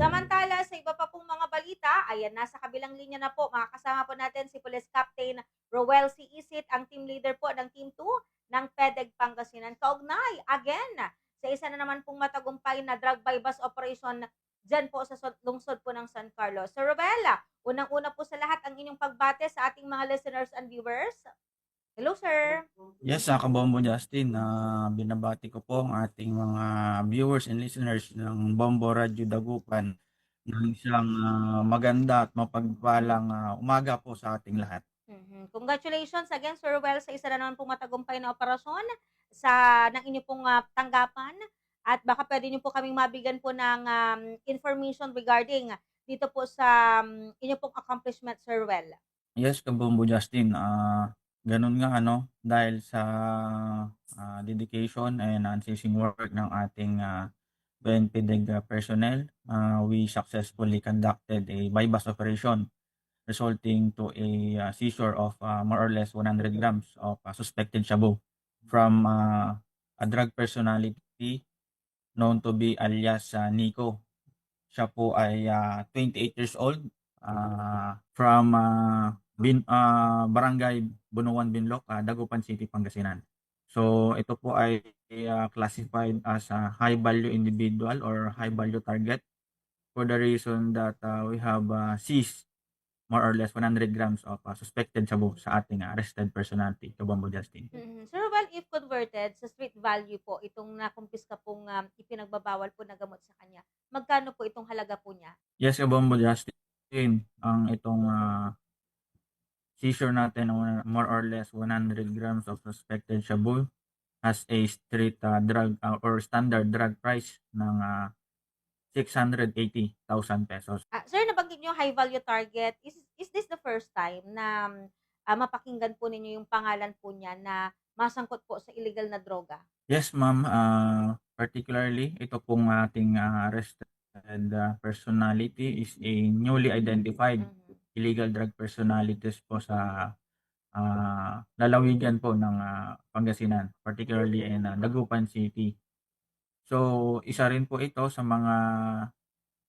Samantala sa iba pa pong mga balita, ayan nasa kabilang linya na po makakasama po natin si Police Captain Roel C. Isit, ang team leader po ng Team 2 ng PEDEG Pangasinan. Kaugnay, again, sa isa na naman pong matagumpay na drug by bus operation dyan po sa lungsod po ng San Carlos. Sir Roel, unang-una po sa lahat ang inyong pagbate sa ating mga listeners and viewers. Hello, sir. Yes, Kabombo Justin, binabati ko po ang ating mga viewers and listeners ng Bombo Radio Dagupan ng isang maganda at mapagpalang umaga po sa ating lahat. Congratulations again, Sir Well, sa isa na naman pong matagumpay na operasyon ng inyo pong tanggapan. At baka pwede niyo po kaming mabigyan po ng information regarding dito po sa inyo pong accomplishment, Sir Well. Yes, Kabombo Justin, ganun nga dahil sa dedication and unceasing work ng ating PNP-DEG personnel, we successfully conducted a buy-bust operation resulting to a seizure of more or less 100 grams of suspected shabu from a drug personality known to be alias Nico. Siya po ay 28 years old from Barangay Bunuan, Binloc, Dagupan City, Pangasinan. So ito po ay classified as a high value individual or high value target for the reason that we have seized more or less 100 grams of suspected shabu sa ating arrested personality, Kabombo Justin. Sir Well, if converted sa street value po, itong nakumpiska pong ipinagbabawal po na gamot sa kanya, magkano po itong halaga po niya? Yes, Kabombo Justin, ang itong seizure natin ng more or less 100 grams of suspected shabu has a street drug or standard drug price ng 680,000 pesos. Sir, nabanggit niyo high value target. Is this the first time na mapakinggan po ninyo yung pangalan po niya na masangkot po sa illegal na droga? Yes, ma'am. Particularly, ito pong ating arrested personality is a newly identified illegal drug personalities po sa lalawigan po ng Pangasinan, particularly in Dagupan City. So, isa rin po ito sa mga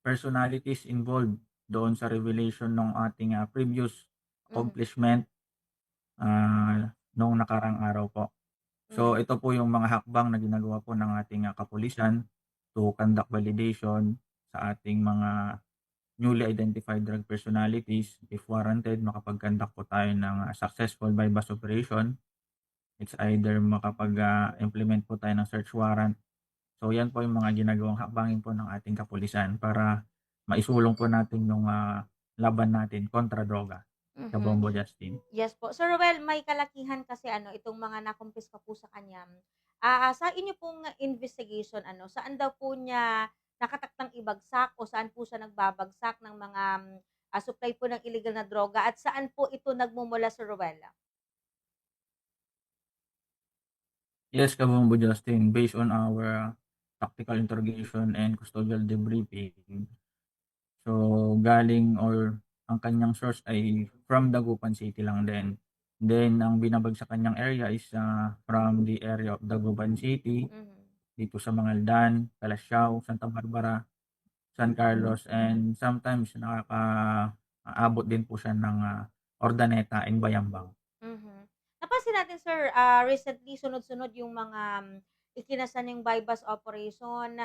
personalities involved doon sa revelation ng ating previous accomplishment noong nakarang araw po. So, ito po yung mga hakbang na ginagawa po ng ating kapulisan to conduct validation sa ating mga newly identified drug personalities. If warranted, makapag-conduct po tayo ng successful buy bust operation. It's either makapag-implement po tayo ng search warrant. So, yan po yung mga ginagawang hakbangin po ng ating kapulisan para maisulong po natin yung laban natin kontra droga. Kabombo Justin. Yes po. Sir Roel, may kalakihan kasi itong mga nakumpiska po sa kanya. Sa inyo pong investigation, saan daw po niya nakatakdang ibagsak o saan po siya nagbabagsak ng mga supply po ng illegal na droga at saan po ito nagmumula, Sir Roel? Yes, Kabombo Justin, based on our tactical interrogation and custodial debriefing. So, galing or ang kanyang source ay from Dagupan City lang din. Then, ang binabag sa kanyang area is from the area of Dagupan City, dito sa Mangaldan, Calasiao, Santa Barbara, San Carlos, and sometimes nakakaabot din po siya ng Ordaneta and Bayambang. Napansin natin, sir, recently sunod-sunod yung mga ikinasan yung buy bus operation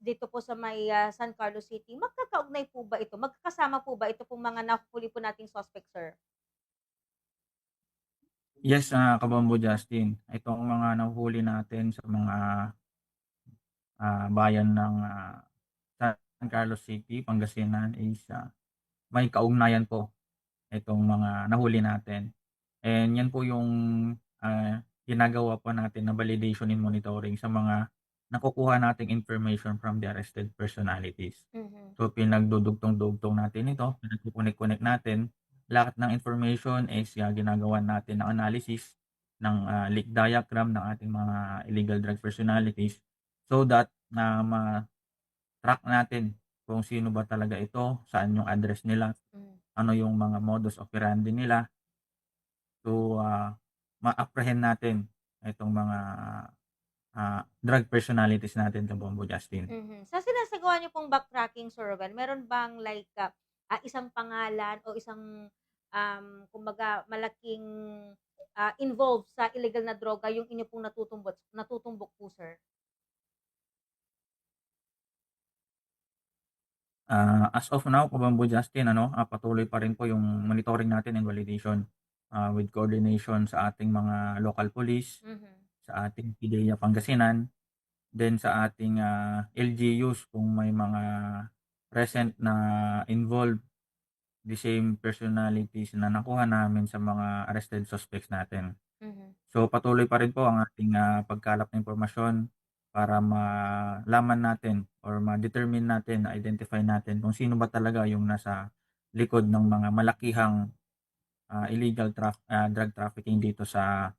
dito po sa may San Carlos City. Magkakaugnay po ba ito? Magkakasama po ba ito pong mga nahuli po nating suspect, sir? Yes, Kabombo Justin. Itong mga nahuhuli natin sa mga bayan ng San Carlos City, Pangasinan is may kaugnayan po itong mga nahuli natin. And yan po yung ginagawa po natin na validation and monitoring sa mga nakukuha nating information from the arrested personalities. So pinagdudugtong-dugtong natin ito, pinagkukunik-kunik natin. Lahat ng information is ginagawa natin ng analysis ng leak diagram ng ating mga illegal drug personalities so that na ma-track natin kung sino ba talaga ito, saan yung address nila, ano yung mga modus operandi nila. So, ma-apprehend natin itong mga drug personalities natin, Kabombo Justin. Sa sinasagawa niyo pong backtracking, Sir Ruel, meron bang like, isang pangalan o isang, kumbaga malaking, involved sa illegal na droga yung inyo pong natutumbok po, sir? As of now, Kabombo Justin, ano, patuloy pa rin po yung monitoring natin and validation, with coordination sa ating mga local police, Mhm. sa ating PDEA Pangasinan, then sa ating LGUs kung may mga present na involved the same personalities na nakuha namin sa mga arrested suspects natin. Mhm. So patuloy pa rin po ang ating pagkalap ng impormasyon para malaman natin or ma-determine natin, na-identify natin kung sino ba talaga yung nasa likod ng mga malakihang illegal drug trafficking dito sa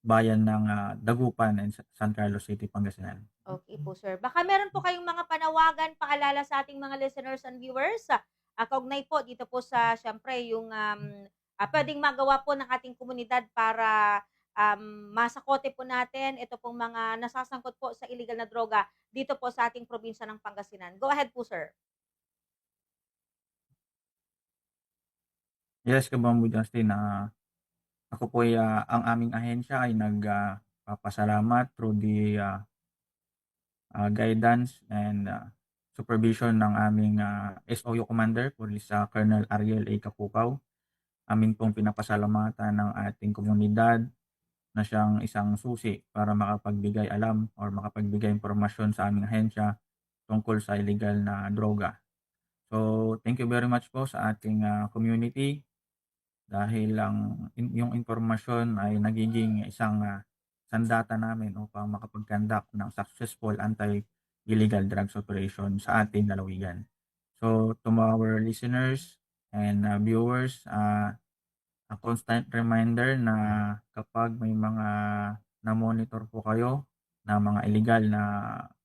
bayan ng Dagupan and San Carlos City, Pangasinan. Okay po, sir. Baka meron po kayong mga panawagan, paalala sa ating mga listeners and viewers, kaugnay po dito po sa siyempre yung, puwedeng magawa po ng ating komunidad para, masakote po natin ito pong mga nasasangkot po sa illegal na droga dito po sa ating probinsya ng Pangasinan. Go ahead po, sir. Yes, Kabambo Justin, ako po ay ang aming ahensya ay papasalamat through the guidance and supervision ng aming SOU Commander, Police Colonel Ariel A. Kapukaw. Amin pong pinapasalamatan ng ating komunidad na siyang isang susi para makapagbigay alam or makapagbigay impormasyon sa aming ahensya tungkol sa illegal na droga. So, thank you very much po sa ating community dahil yung impormasyon ay nagiging isang sandata namin upang makapag-conduct ng successful anti-illegal drugs operation sa ating lalawigan. So, to our listeners and viewers, a constant reminder na kapag may mga na-monitor po kayo na mga illegal na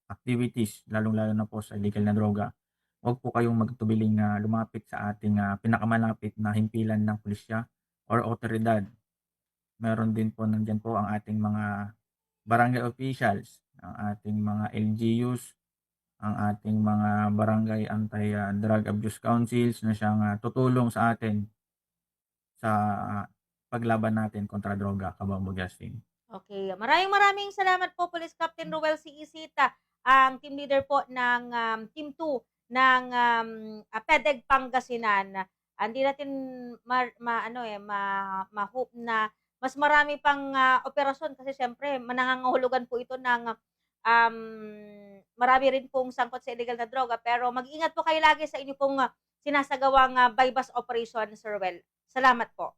activities, lalong-lalo na po sa illegal na droga, huwag po kayong magtubiling lumapit sa ating pinakamalapit na himpilan ng pulisya or otoridad. Meron din po nandiyan po ang ating mga barangay officials, ang ating mga LGUs, ang ating mga barangay anti-drug abuse councils na siyang tutulong sa atin sa paglaban natin kontra droga, Kabombo Justin. Okay, maraming maraming salamat po Police Captain Roel C. Isita, ang team leader po ng, Team 2 ng, PEDEG Pangasinan. Hindi natin ma-ano, ma-hope na mas marami pang, operasyon kasi siyempre nangangahulugan po ito ng, marami rin pong sangkot sa illegal na droga. Pero mag-ingat po kayo lagi sa inyo pong, sinasagawang, bypass operation, Sir Well. Salamat po.